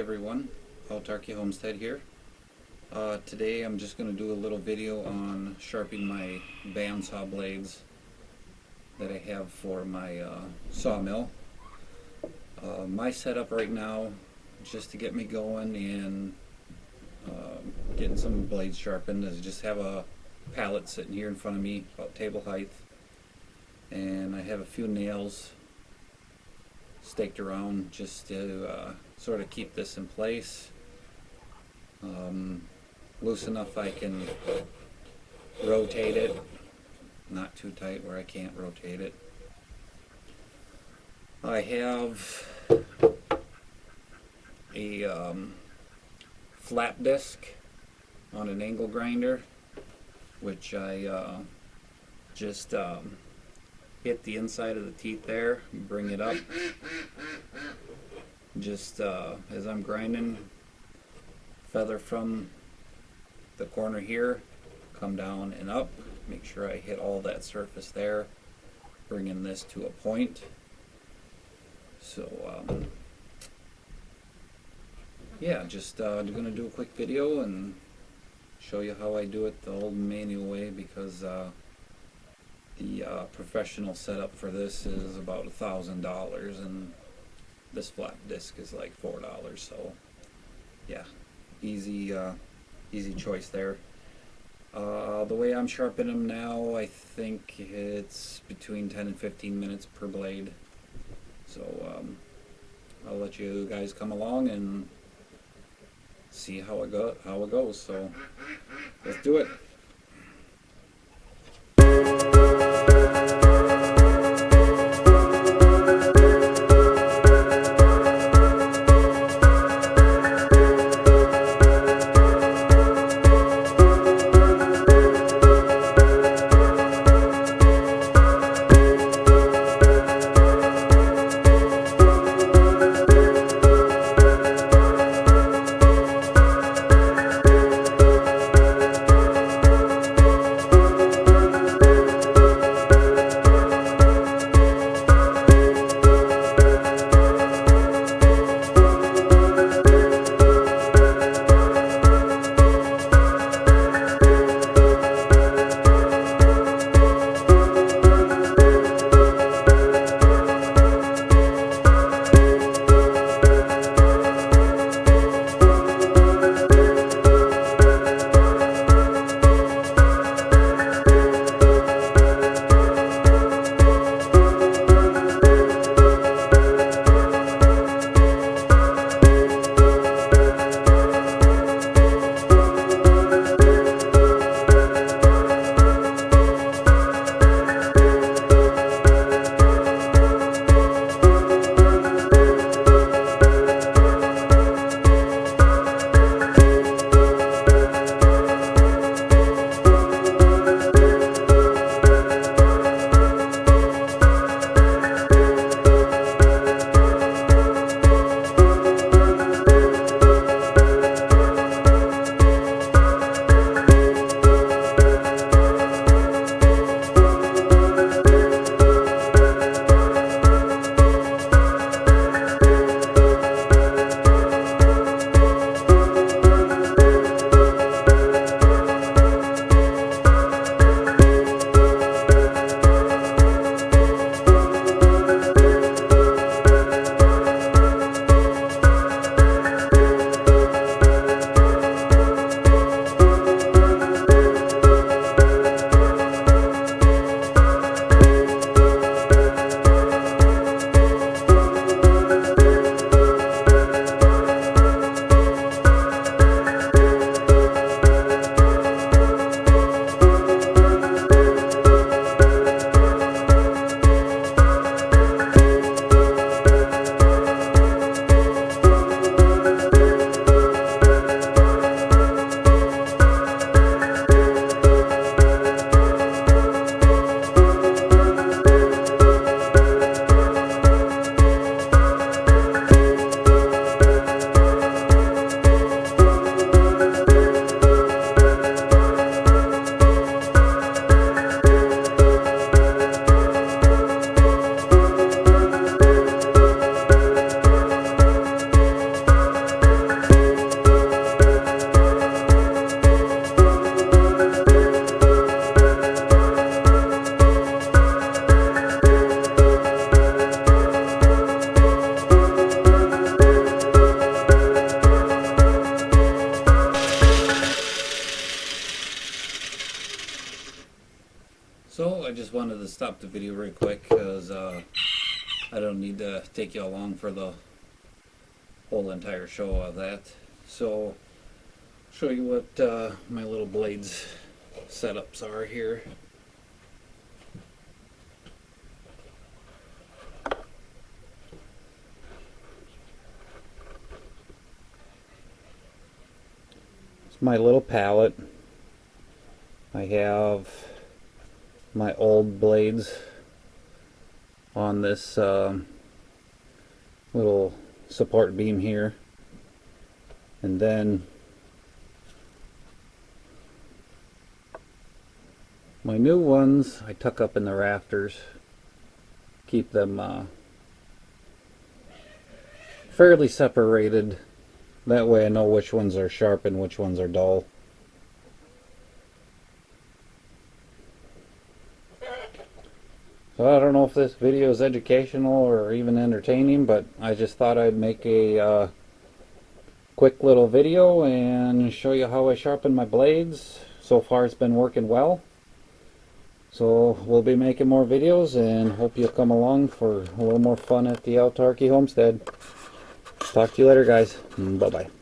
everyone, Autarky Homestead here. Today I'm just going to do a little video on sharpening my bandsaw blades that I have for my sawmill. My setup right now, just to get me going and getting some blades sharpened, is just have a pallet sitting here in front of me about table height, and I have a few nails staked around just to sort of keep this in place, loose enough I can rotate it, not too tight where I can't rotate it. I have a flat disc on an angle grinder, which I just hit the inside of the teeth there, bring it up, just as I'm grinding, feather from the corner here, come down and up, make sure I hit all that surface there, bringing this to a point. So yeah, just gonna do a quick video and show you how I do it the old manual way, because the professional setup for this is about $1,000 and this flat disc is like $4. So yeah, easy choice there. The way I'm sharpening them now, I think it's between 10 and 15 minutes per blade. So I'll let you guys come along and see how it goes. So let's do it. stop the video real quick because I don't need to take you along for the whole entire show of that. So show you what my little blades setups are here. It's my little pallet. I have my old blades on this little support beam here, and then my new ones I tuck up in the rafters, keep them fairly separated. That way I know which ones are sharp and which ones are dull. So I don't know if this video is educational or even entertaining, but I just thought I'd make a quick little video and show you how I sharpen my blades. So far it's been working well. So we'll be making more videos, and hope you'll come along for a little more fun at the Autarky Homestead. Talk to you later, guys. Bye-bye.